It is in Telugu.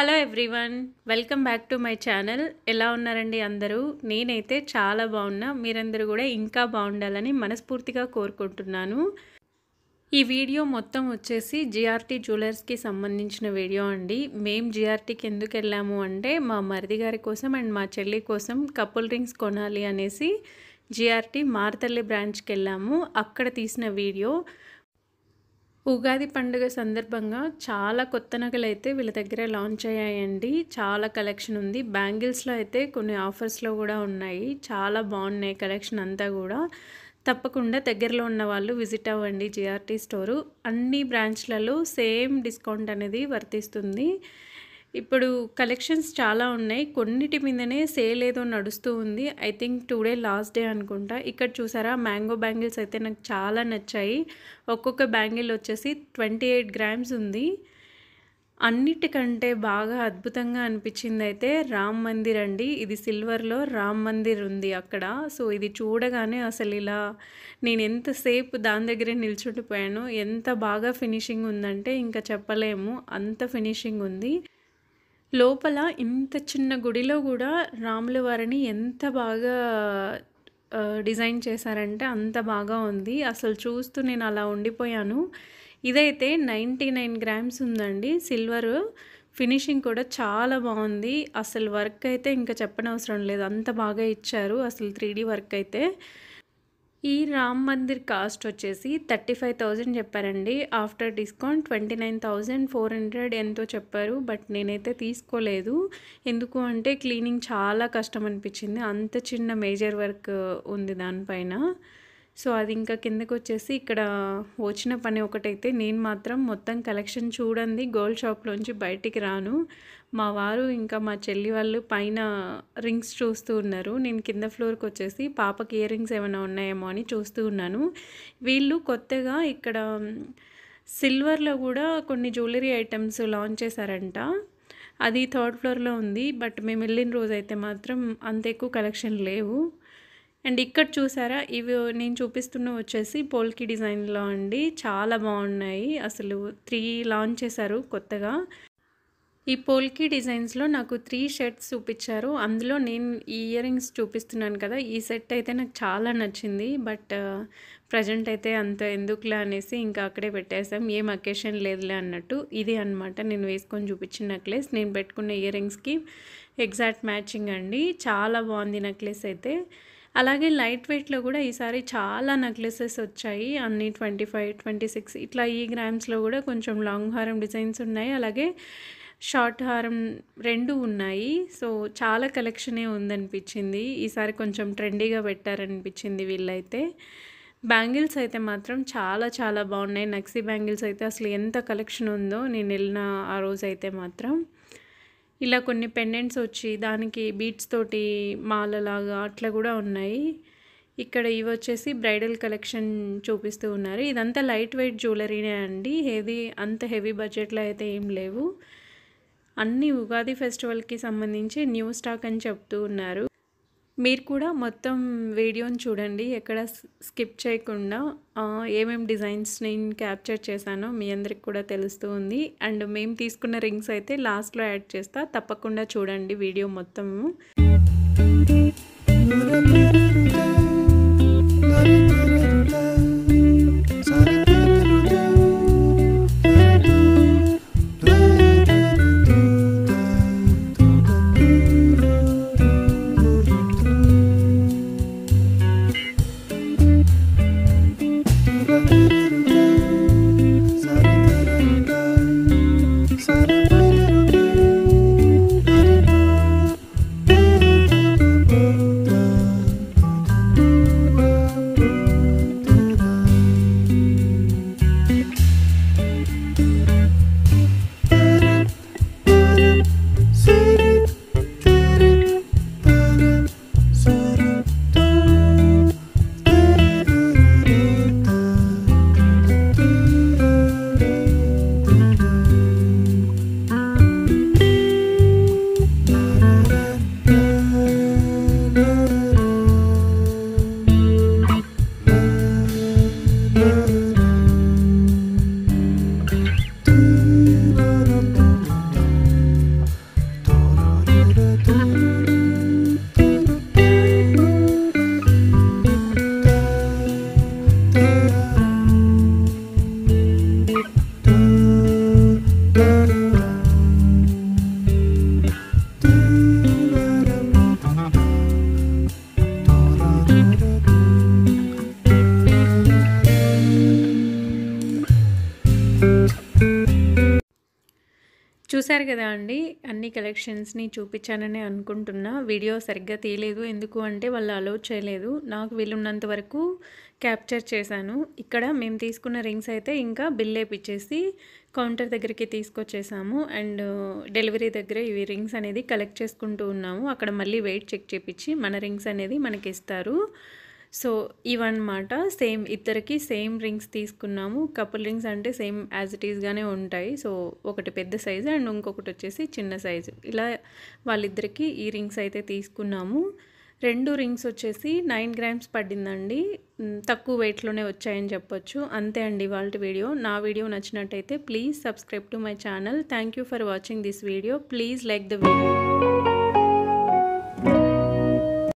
Hello everyone, welcome back to my channel. ఎలా ఉన్నారండి అందరూ? నేనైతే చాలా బాగున్నా. మీరందరూ కూడా ఇంకా బాగుండాలని మనస్ఫూర్తిగా కోరుకుంటున్నాను. ఈ వీడియో మొత్తం వచ్చేసి జిఆర్టీ జ్యువెలర్స్కి సంబంధించిన వీడియో అండి. మేము జిఆర్టీకి ఎందుకు వెళ్ళాము అంటే మా మరిది గారి కోసం అండ్ మా చెల్లి కోసం కపుల్ రింగ్స్ కొనాలి అనేసి జిఆర్టీ మారతల్లి బ్రాంచ్కి వెళ్ళాము. అక్కడ తీసిన వీడియో. ఉగాది పండుగ సందర్భంగా చాలా కొత్త నగలు అయితే వీళ్ళ దగ్గర లాంచ్ అయ్యాయండి. చాలా కలెక్షన్ ఉంది. బ్యాంగిల్స్లో అయితే కొన్ని ఆఫర్స్లో కూడా ఉన్నాయి. చాలా బాగున్నాయి కలెక్షన్ అంతా కూడా. తప్పకుండా దగ్గరలో ఉన్న వాళ్ళు విజిట్ అవ్వండి జిఆర్టీ స్టోరు. అన్ని బ్రాంచ్లలో సేమ్ డిస్కౌంట్ అనేది వర్తిస్తుంది. ఇప్పుడు కలెక్షన్స్ చాలా ఉన్నాయి. కొన్నిటి మీదనే సేల్ ఏదో నడుస్తూ ఉంది. I think today last day అనుకుంటా. ఇక్కడ చూసారా, మ్యాంగో బ్యాంగిల్స్ అయితే నాకు చాలా నచ్చాయి. ఒక్కొక్క బ్యాంగిల్ వచ్చేసి 28 గ్రామ్స్ ఉంది. అన్నిటికంటే బాగా అద్భుతంగా అనిపించింది అయితే రామ్ మందిర్ అండి. ఇది సిల్వర్లో రామ్ మందిర్ ఉంది అక్కడ. సో ఇది చూడగానే అసలు ఇలా నేను ఎంతసేపు దాని దగ్గరే నిల్చుండిపోయాను. ఎంత బాగా ఫినిషింగ్ ఉందంటే ఇంకా చెప్పలేము, అంత ఫినిషింగ్ ఉంది. లోపల ఇంత చిన్న గుడిలో కూడా రాముల వారిని ఎంత బాగా డిజైన్ చేశారంటే అంత బాగా ఉంది. అసలు చూస్తూ నేను అలా ఉండిపోయాను. ఇదైతే 99 గ్రామ్స్ ఉందండి. సిల్వర్ ఫినిషింగ్ కూడా చాలా బాగుంది. అసలు వర్క్ అయితే ఇంకా చెప్పనవసరం లేదు, అంత బాగా ఇచ్చారు. అసలు 3D వర్క్ అయితే. ఈ రామ్ మందిర్ కాస్ట్ వచ్చేసి 35,000 చెప్పారండి. ఆఫ్టర్ డిస్కౌంట్ 29,400 ఎంతో చెప్పారు. బట్ నేనైతే తీసుకోలేదు. ఎందుకు అంటే క్లీనింగ్ చాలా కష్టం అనిపించింది. అంత చిన్న మేజర్ వర్క్ ఉంది దానిపైన. సో అది ఇంకా కిందకు వచ్చేసి ఇక్కడ వచ్చిన పని ఒకటైతే నేను మాత్రం మొత్తం కలెక్షన్ చూడండి గోల్డ్ షాప్లోంచి బయటికి రాను. మా వారు ఇంకా మా చెల్లి వాళ్ళు పైన రింగ్స్ చూస్తూ ఉన్నారు. నేను కింద ఫ్లోర్కి వచ్చేసి పాపకి ఇయర్ రింగ్స్ ఏమైనా ఉన్నాయేమో అని చూస్తూ ఉన్నాను. వీళ్ళు కొత్తగా ఇక్కడ సిల్వర్లో కూడా కొన్ని జ్యువెలరీ ఐటమ్స్ లాంచ్ చేశారంట. అది 3rd ఫ్లోర్లో ఉంది. బట్ మేము వెళ్ళిన రోజు అయితే మాత్రం అంత ఎక్కువ కలెక్షన్ లేవు. అండ్ ఇక్కడ చూసారా, ఇవి నేను చూపిస్తున్న వచ్చేసి పోల్కి డిజైన్లో అండి. చాలా బాగున్నాయి. అసలు 3 లాంచ్ చేశారు కొత్తగా. ఈ పోల్కి డిజైన్స్లో నాకు 3 సెట్స్ చూపించారు. అందులో నేను ఈ ఇయర్ రింగ్స్ చూపిస్తున్నాను కదా, ఈ సెట్ అయితే నాకు చాలా నచ్చింది. బట్ ప్రజెంట్ అయితే అంత ఎందుకులే అనేసి ఇంకా అక్కడే పెట్టేసాం. ఏం అకేషన్ లేదులే అన్నట్టు. ఇది అనమాట నేను వేసుకొని చూపించిన నెక్లెస్. నేను పెట్టుకున్న ఇయర్ రింగ్స్కి ఎగ్జాక్ట్ మ్యాచింగ్ అండి. చాలా బాగుంది నెక్లెస్ అయితే. అలాగే లైట్ వెయిట్లో కూడా ఈసారి చాలా నెక్లెసెస్ వచ్చాయి. అన్నీ 25, 26 ఇట్లా ఈ గ్రామ్స్లో కూడా కొంచెం లాంగ్ హారం డిజైన్స్ ఉన్నాయి. అలాగే షార్ట్ హారం 2 ఉన్నాయి. సో చాలా కలెక్షనే ఉందనిపించింది. ఈసారి కొంచెం ట్రెండీగా పెట్టారనిపించింది వీళ్ళైతే. బ్యాంగిల్స్ అయితే మాత్రం చాలా చాలా బాగున్నాయి. నక్సీ బ్యాంగిల్స్ అయితే అసలు ఎంత కలెక్షన్ ఉందో నేను వెళ్ళిన ఆ రోజు అయితే మాత్రం. ఇలా కొన్ని పెండెంట్స్ వచ్చి దానికి బీట్స్ తోటి మాలలాగా అట్లా కూడా ఉన్నాయి. ఇక్కడ ఇవి వచ్చేసి బ్రైడల్ కలెక్షన్ చూపిస్తూ ఉన్నారు. ఇదంతా లైట్ వెయిట్ జ్యువెలరీనే అండి. అంత హెవీ బడ్జెట్లో అయితే ఏం లేవు. అన్ని ఉగాది ఫెస్టివల్కి సంబంధించి న్యూ స్టాక్ అని చెప్తూ ఉన్నారు. మీరు కూడా మొత్తం వీడియోని చూడండి, ఎక్కడ స్కిప్ చేయకుండా. ఏమేమి డిజైన్స్ నేను క్యాప్చర్ చేశానో మీ అందరికి కూడా తెలుస్తూ ఉంది. అండ్ మేము తీసుకున్న రింగ్స్ అయితే లాస్ట్లో యాడ్ చేస్తా, తప్పకుండా చూడండి వీడియో మొత్తము. చూసారు కదా అండి, అన్ని కలెక్షన్స్ని చూపించానని అనుకుంటున్నా. వీడియో సరిగ్గా తీయలేదు, ఎందుకు అంటే వాళ్ళు అలౌ చేయలేదు. నాకు వీలున్నంత వరకు క్యాప్చర్ చేశాను. ఇక్కడ మేము తీసుకున్న రింగ్స్ అయితే ఇంకా బిల్ వేయించేసి కౌంటర్ దగ్గరికి తీసుకొచ్చేసాము. అండ్ డెలివరీ దగ్గర ఇవి రింగ్స్ అనేది కలెక్ట్ చేసుకుంటూ ఉన్నాము. అక్కడ మళ్ళీ వెయిట్ చెక్ చేపించి మన రింగ్స్ అనేది మనకి ఇస్తారు. సో ఇవన్నమాట, సేమ్ ఇద్దరికి సేమ్ రింగ్స్ తీసుకున్నాము. కపుల్ రింగ్స్ అంటే సేమ్ యాజ్ ఇట్ ఈస్గానే ఉంటాయి. సో ఒకటి పెద్ద సైజు అండ్ ఇంకొకటి వచ్చేసి చిన్న సైజు, ఇలా వాళ్ళిద్దరికి ఈ రింగ్స్ అయితే తీసుకున్నాము. 2 రింగ్స్ వచ్చేసి 9 గ్రామ్స్ పడిందండి. తక్కువ వెయిట్లోనే వచ్చాయని చెప్పొచ్చు. అంతే అండి వాళ్ళ వీడియో. నా వీడియో నచ్చినట్టయితే please subscribe to my channel. Thank you for watching this video. Please like the video.